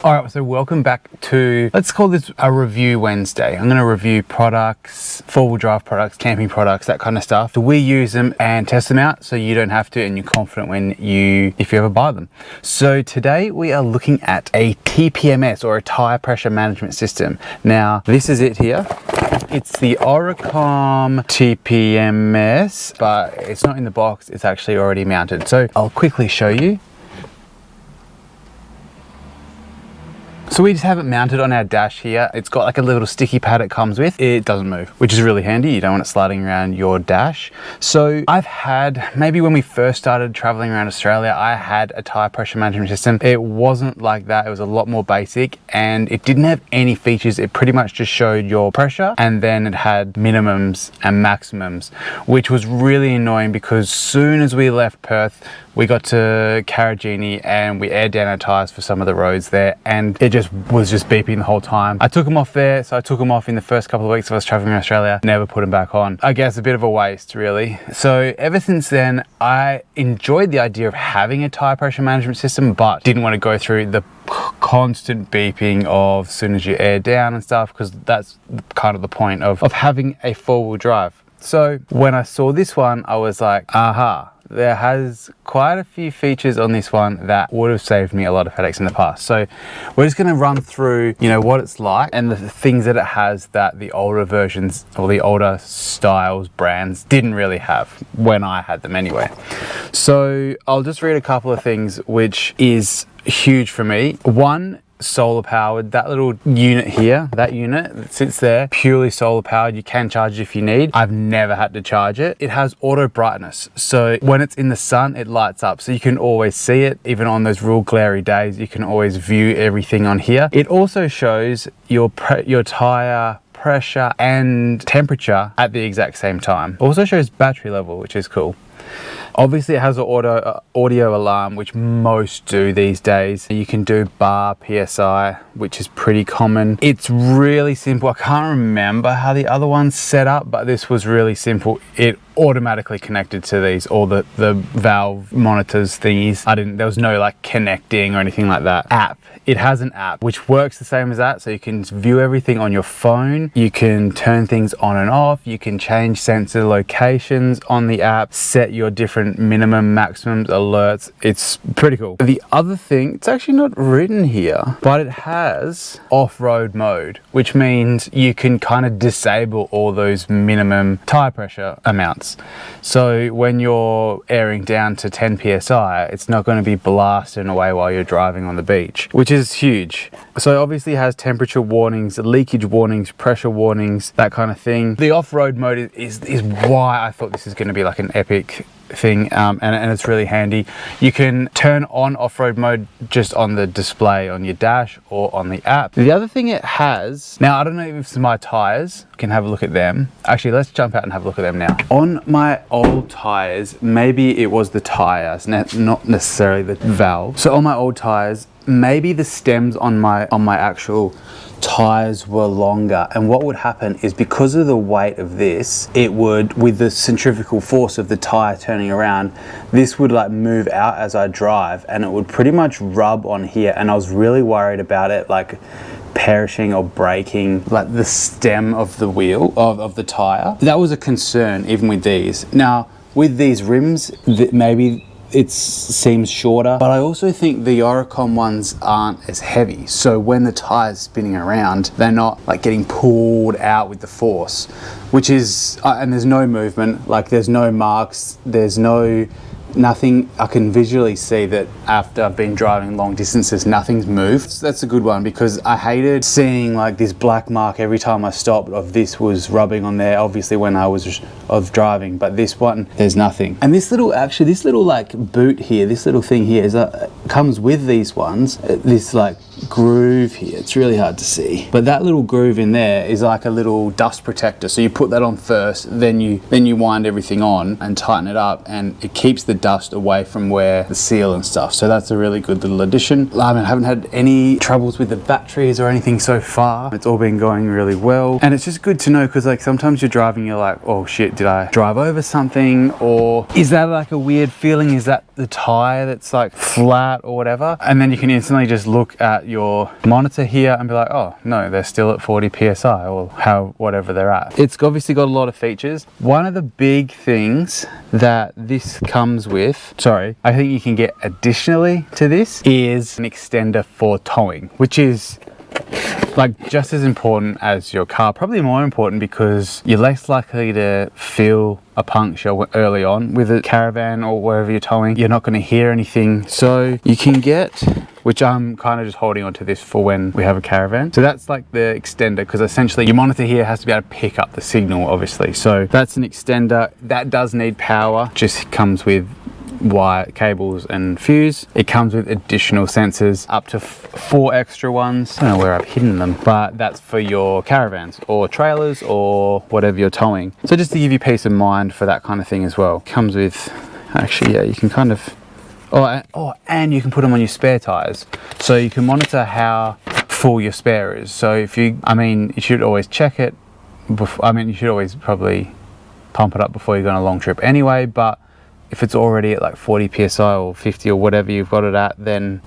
All right, so welcome back to, let's call this a review Wednesday. I'm going to review products, four-wheel drive products, camping products, that kind of stuff. So we use them and test them out so you don't have to, and you're confident if you ever buy them. So today we are looking at a TPMS, or a tire pressure management system. Now, this is it here. It's the Oricom TPMS, but it's not in the box. It's actually already mounted. So I'll quickly show you. So we just have it mounted on our dash here. It's got like a little sticky pad it comes with. It doesn't move, which is really handy. You don't want it sliding around your dash. So I've had, maybe when we first started traveling around Australia, I had a tire pressure management system. It wasn't like that. It was a lot more basic and it didn't have any features. It pretty much just showed your pressure and then it had minimums and maximums, which was really annoying because soon as we left Perth, we got to Carragini and we aired down our tires for some of the roads there and it was just beeping the whole time. I took them off there, so I took them off in the first couple of weeks I was traveling in Australia, never put them back on. I guess a bit of a waste really. So ever since then, I enjoyed the idea of having a tire pressure management system, but didn't want to go through the constant beeping of as soon as you air down and stuff, because that's kind of the point of having a four-wheel drive. So when I saw this one, I was like, aha. There has quite a few features on this one that would have saved me a lot of headaches in the past. So we're just going to run through, what it's like and the things that it has that the older versions or the older styles, brands didn't really have when I had them anyway. So I'll just read a couple of things, which is huge for me. One, solar powered. That little unit here, that unit that sits there, purely solar powered. You can charge it if you need. I've never had to charge it. It has auto brightness, so when it's in the sun it lights up, so you can always see it. Even on those real glary days, you can always view everything on here. It also shows your tire pressure and temperature at the exact same time. Also shows battery level, which is cool. Obviously it has an audio alarm, which most do these days. You can do bar PSI, which is pretty common. It's really simple. I can't remember how the other one's set up, but this was really simple. It automatically connected to these, all the valve monitors thingies. There was no like connecting or anything like that. App. It has an app which works the same as that, so you can view everything on your phone. You can turn things on and off. You can change sensor locations on the app, set your different minimum, maximums, alerts. It's pretty cool. The other thing, it's actually not written here, but it has off-road mode, which means you can kind of disable all those minimum tire pressure amounts. So when you're airing down to 10 psi, it's not going to be blasting away while you're driving on the beach, which is huge. So obviously it has temperature warnings, leakage warnings, pressure warnings, that kind of thing. The off-road mode is why I thought this is going to be like an epic thing, and it's really handy. You can turn on off-road mode just on the display on your dash or on the app. The other thing it has, now I don't know if it's my tires, you can have a look at them. Actually, let's jump out and have a look at them now. On my old tires, maybe it was the tires, not necessarily the valve. So on my old tires, maybe the stems on my actual tires were longer, and what would happen is because of the weight of this, it would, with the centrifugal force of the tire turning around, this would like move out as I drive and it would pretty much rub on here, and I was really worried about it like perishing or breaking like the stem of the wheel of the tire. That was a concern even with these. Now with these rims, maybe it seems shorter, but I also think the Oricom ones aren't as heavy, so when the tire's spinning around, they're not like getting pulled out with the force, which is and there's no movement, like there's no marks, there's nothing. I can visually see that after I've been driving long distances, nothing's moved. So that's a good one, because I hated seeing like this black mark every time I stopped of this was rubbing on there, obviously when I was driving, but this one, there's nothing. And this little like boot here, this little thing here comes with these ones, this like groove here. It's really hard to see, but that little groove in there is like a little dust protector, so you put that on first, then you wind everything on and tighten it up, and it keeps the dust away from where the seal and stuff. So that's a really good little addition. I haven't had any troubles with the batteries or anything so far. It's all been going really well, and it's just good to know, because like sometimes you're driving, you're like, oh shit, did I drive over something, or is that like a weird feeling, is that the tire that's like flat or whatever? And then you can instantly just look at your your monitor here and be like, oh no, they're still at 40 PSI or whatever they're at. It's obviously got a lot of features. One of the big things that this comes with, I think you can get additionally to this, is an extender for towing, which is like just as important as your car, probably more important, because you're less likely to feel a puncture early on with a caravan or wherever you're towing. You're not going to hear anything, so you can get, which I'm kind of just holding onto this for when we have a caravan. So that's like the extender, because essentially your monitor here has to be able to pick up the signal, obviously. So that's an extender that does need power, just comes with wire, cables and fuse. It comes with additional sensors, up to 4 extra ones. I don't know where I've hidden them, but that's for your caravans or trailers or whatever you're towing. So just to give you peace of mind for that kind of thing as well. Comes with, actually, yeah, you can kind of, and you can put them on your spare tires. So you can monitor how full your spare is. So if you, you should always check it before, you should always probably pump it up before you go on a long trip anyway, but if it's already at like 40 PSI or 50 or whatever you've got it at, then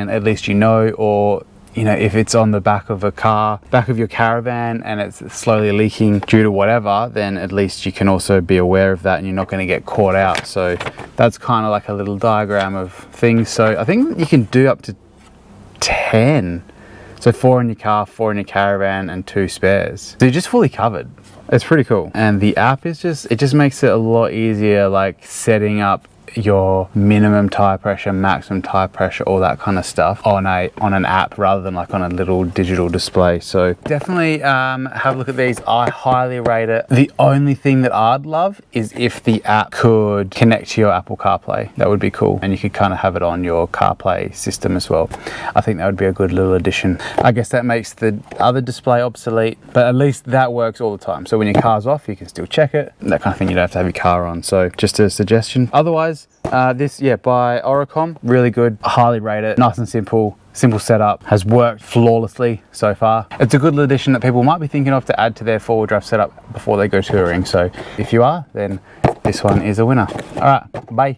at least you know. Or, you know, if it's on the back of your caravan and it's slowly leaking due to whatever, then at least you can also be aware of that and you're not going to get caught out. So that's kind of like a little diagram of things. So I think you can do up to 10. So 4 in your car, 4 in your caravan and 2 spares. So you're just fully covered. It's pretty cool. And the app is it just makes it a lot easier, like setting up your minimum tire pressure, maximum tire pressure, all that kind of stuff on an app rather than like on a little digital display. So definitely have a look at these. I highly rate it. The only thing that I'd love is if the app could connect to your Apple CarPlay. That would be cool, and you could kind of have it on your CarPlay system as well. I think that would be a good little addition. I guess that makes the other display obsolete, but at least that works all the time. So when your car's off, you can still check it, that kind of thing. You don't have to have your car on. So just a suggestion. Otherwise, this, by Oricom, really good. I highly rate it. Nice and simple setup, has worked flawlessly so far. It's a good little addition that people might be thinking of to add to their 4-wheel drive setup before they go touring. So if you are, then this one is a winner. All right, bye.